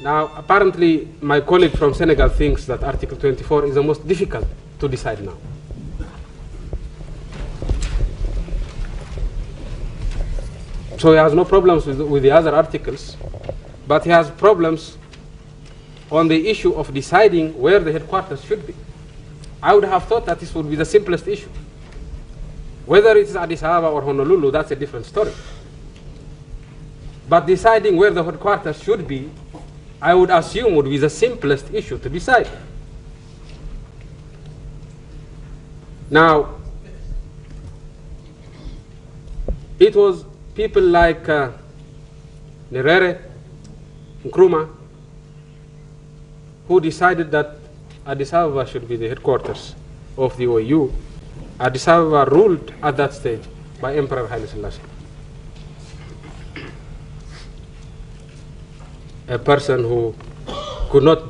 Now, apparently, my colleague from Senegal thinks that Article 24 is the most difficult to decide now. So he has no problems with the other articles, but he has problems on the issue of deciding where the headquarters should be. I would have thought that this would be the simplest issue. Whether it is Addis Ababa or Honolulu, that's a different story. But deciding where the headquarters should be, I would assume would be the simplest issue to decide. Now, it was people like Nyerere, Nkrumah, who decided that Addis Ababa should be the headquarters of the OAU. Addis Ababa ruled at that stage by Emperor Haile Selassie, a person who could not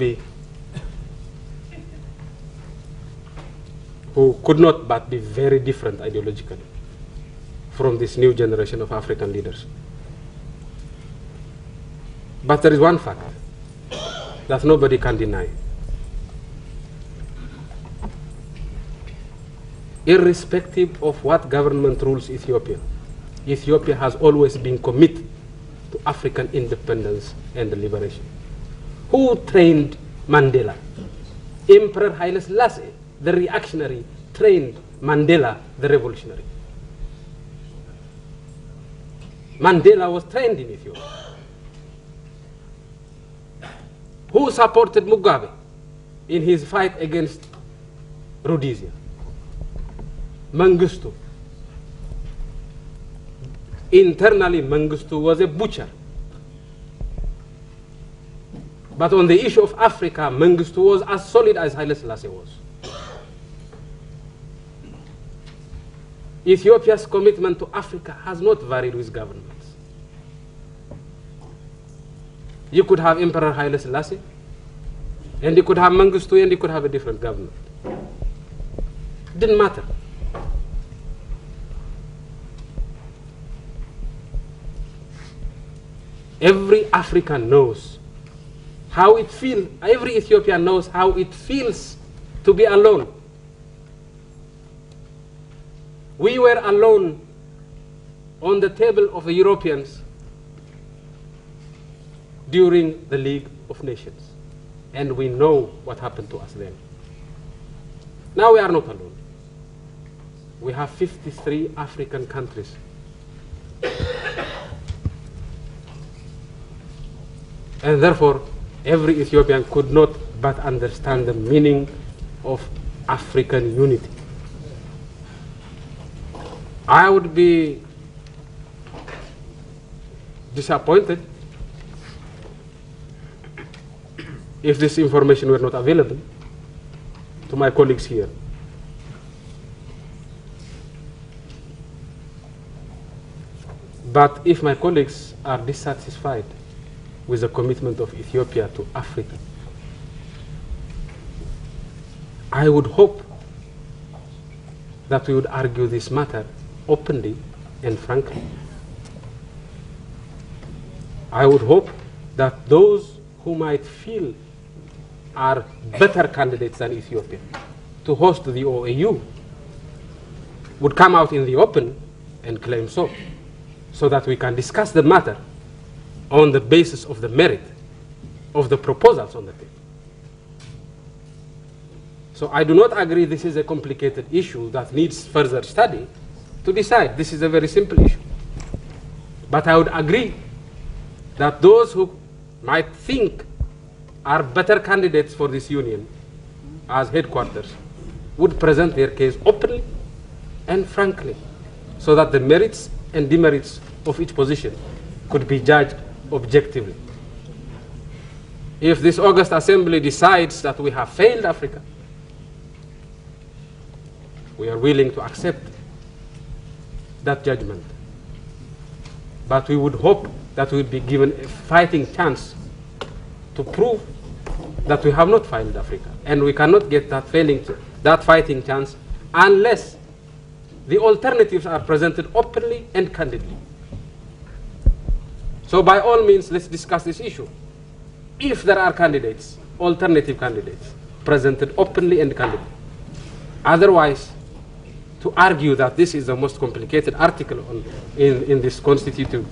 but be very different ideologically from this new generation of African leaders. But there is one fact that nobody can deny. Irrespective of what government rules Ethiopia, Ethiopia has always been committed to African independence and liberation. Who trained Mandela? Emperor Haile Selassie, the reactionary, trained Mandela, the revolutionary. Mandela was trained in Ethiopia. Who supported Mugabe in his fight against Rhodesia? Mengistu. Internally, Mengistu was a butcher. But on the issue of Africa, Mengistu was as solid as Haile Selassie was. Ethiopia's commitment to Africa has not varied with governments. You could have Emperor Haile Selassie, and you could have Mengistu, and you could have a different government. Didn't matter. Every African knows how it feels, every Ethiopian knows how it feels to be alone. We were alone on the table of the Europeans during the League of Nations, and we know what happened to us then. Now we are not alone. We have 53 African countries. And therefore, every Ethiopian could not but understand the meaning of African unity. I would be disappointed if this information were not available to my colleagues here. But if my colleagues are dissatisfied with the commitment of Ethiopia to Africa, I would hope that we would argue this matter openly and frankly. I would hope that those who might feel are better candidates than Ethiopia to host the OAU would come out in the open and claim so that we can discuss the matter on the basis of the merit of the proposals on the table. So I do not agree this is a complicated issue that needs further study to decide. This is a very simple issue. But I would agree that those who might think are better candidates for this union as headquarters would present their case openly and frankly, so that the merits and demerits of each position could be judged objectively. If this August Assembly decides that we have failed Africa, we are willing to accept that judgment. But we would hope that we would be given a fighting chance to prove that we have not failed Africa. And we cannot get that fighting chance unless the alternatives are presented openly and candidly. So by all means, let's discuss this issue. if there are candidates, alternative candidates, presented openly and candidly. Otherwise, to argue that this is the most complicated article in this constitutive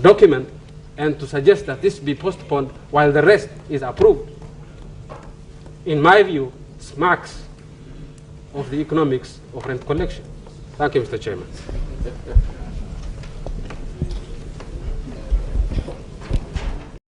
document, and to suggest that this be postponed while the rest is approved, in my view, smacks of the economics of rent collection. Thank you, Mr. Chairman.